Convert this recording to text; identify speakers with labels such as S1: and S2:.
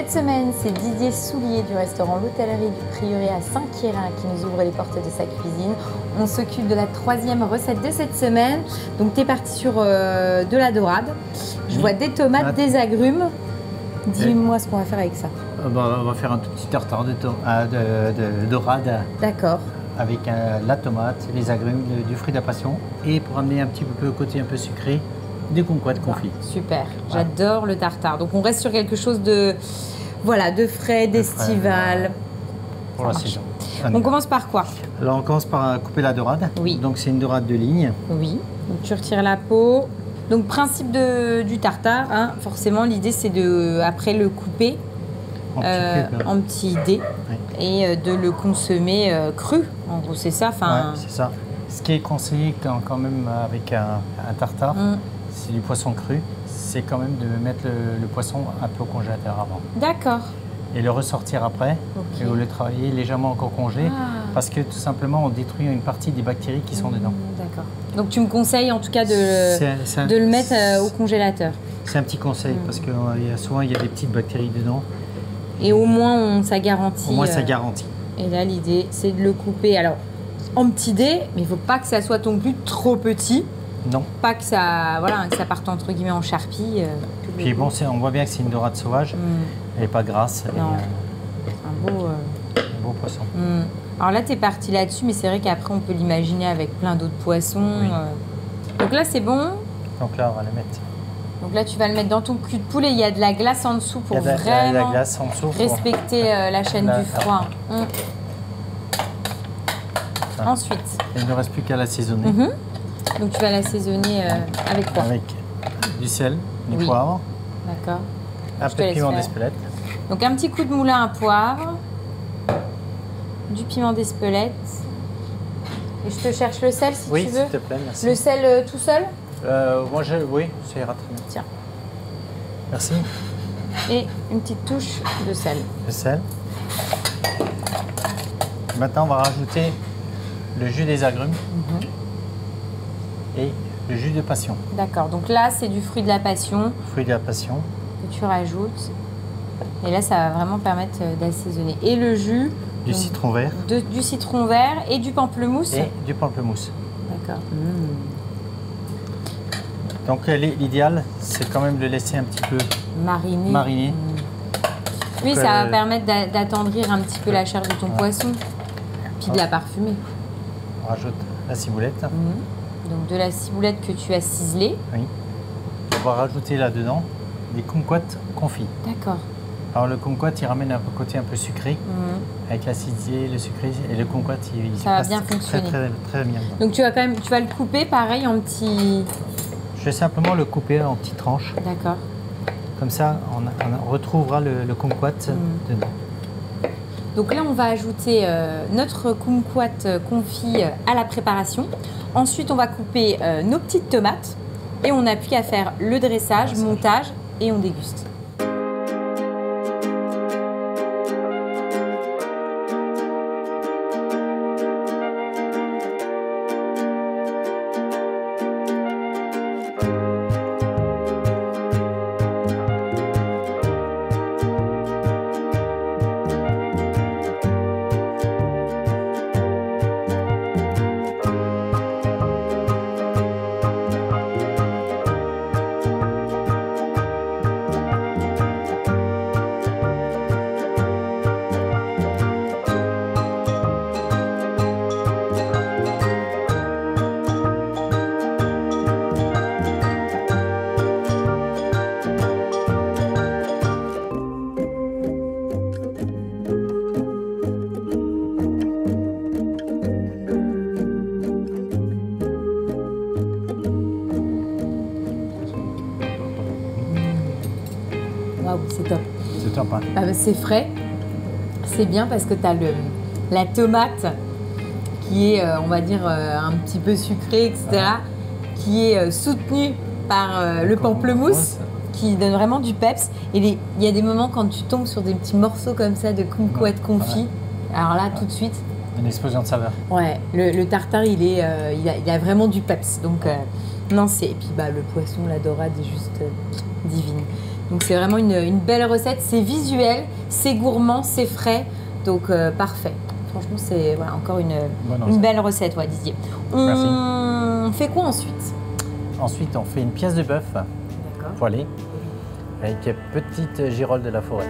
S1: Cette semaine, c'est Didier Soulier du restaurant L'Hôtellerie du Prieuré à Saint-Quérin qui nous ouvre les portes de sa cuisine. On s'occupe de la 3e recette de cette semaine. Donc, tu es parti sur de la dorade. Je vois des tomates, des agrumes. Dis-moi ce qu'on va faire avec ça.
S2: On va faire un tout petit tartare de dorade.
S1: D'accord.
S2: Avec la tomate, les agrumes, du fruit de la passion. Et pour amener un petit peu le côté un peu sucré, des kumquats confits.
S1: Super, j'adore le tartare. Donc on reste sur quelque chose de, voilà, de frais, d'estival.
S2: Pour la saison.
S1: On commence par quoi?
S2: Alors on commence par couper la dorade.
S1: Oui.
S2: Donc c'est une dorade de ligne.
S1: Oui. Donc tu retires la peau. Donc principe du tartare, hein, forcément l'idée c'est de après le couper en petits dés et de le consommer cru. En gros c'est ça.
S2: Ouais, c'est ça. Ce qui est conseillé quand même avec un tartare, c'est du poisson cru, c'est quand même de mettre le poisson un peu au congélateur avant.
S1: D'accord.
S2: Et le ressortir après, et le travailler légèrement encore congelé, parce que tout simplement on détruit une partie des bactéries qui sont dedans.
S1: D'accord. Donc tu me conseilles en tout cas de le mettre au congélateur.
S2: C'est un petit conseil, parce que souvent il y a des petites bactéries dedans.
S1: Et au moins ça garantit.
S2: Au moins ça garantit.
S1: Et là l'idée c'est de le couper alors en petits dés, mais il ne faut pas que ça soit non plus trop petit.
S2: Non.
S1: Pas que ça, voilà, que ça parte entre guillemets en charpie.
S2: Puis bon, on voit bien que c'est une dorade sauvage. Elle n'est pas grasse.
S1: Non. Un
S2: beau poisson.
S1: Alors là, tu es parti là-dessus, mais c'est vrai qu'après, on peut l'imaginer avec plein d'autres poissons.
S2: Oui.
S1: Donc là, c'est bon.
S2: Donc là, on va le mettre.
S1: Donc là, tu vas le mettre dans ton cul de poulet. Il y a de la glace en dessous pour vraiment respecter la chaîne du froid. Ensuite.
S2: Il ne reste plus qu'à l'assaisonner.
S1: Donc tu vas l'assaisonner avec quoi?
S2: Avec du sel, du poivre.
S1: D'accord.
S2: Un peu de piment d'Espelette.
S1: Donc un petit coup de moulin à poivre, du piment d'Espelette. Et je te cherche le sel si tu veux.
S2: Oui, s'il te plaît, merci.
S1: Le sel tout seul?
S2: Oui, ça ira très bien.
S1: Tiens.
S2: Merci.
S1: Et une petite touche de sel.
S2: Le sel. Maintenant, on va rajouter le jus des agrumes et le jus de passion.
S1: D'accord, donc là c'est du fruit de la passion.
S2: Fruit de la passion.
S1: Que tu rajoutes. Et là ça va vraiment permettre d'assaisonner. Et le jus.
S2: Du citron vert.
S1: Du citron vert et du pamplemousse.
S2: Et du pamplemousse.
S1: D'accord.
S2: Donc l'idéal c'est quand même de le laisser un petit peu mariner.
S1: Oui, ça va permettre d'attendrir un petit peu la chair de ton poisson. Puis de la parfumer.
S2: On rajoute la ciboulette.
S1: Donc de la ciboulette que tu as ciselée.
S2: Oui. On va rajouter là-dedans des kumquats confits.
S1: D'accord.
S2: Alors le kumquat, il ramène un côté un peu sucré, avec l'acidité, le sucré et le kumquat,
S1: ça va bien fonctionner.
S2: Très bien.
S1: Donc tu vas le couper pareil en petits.
S2: Je vais simplement le couper en petites tranches.
S1: D'accord.
S2: Comme ça, on retrouvera le kumquat dedans.
S1: Donc là, on va ajouter notre kumquat confit à la préparation. Ensuite, on va couper nos petites tomates et on n'a plus qu'à faire le dressage, montage et on déguste. Waouh, c'est top.
S2: C'est top, hein?
S1: C'est frais, c'est bien parce que tu as la tomate qui est, on va dire, un petit peu sucrée, etc., qui est soutenue par le pamplemousse, qui donne vraiment du peps. Et il y a des moments quand tu tombes sur des petits morceaux comme ça de kumquat confit, alors là, tout de suite...
S2: Une explosion de saveur.
S1: Ouais, le tartare, il a vraiment du peps. Donc, Non, et puis le poisson, la dorade est juste divine. Donc c'est vraiment une belle recette, c'est visuel, c'est gourmand, c'est frais, donc parfait. Franchement, c'est encore une belle recette, Didier. On fait quoi ensuite?
S2: Ensuite, on fait une pièce de bœuf poêlée avec petite girole de la forêt.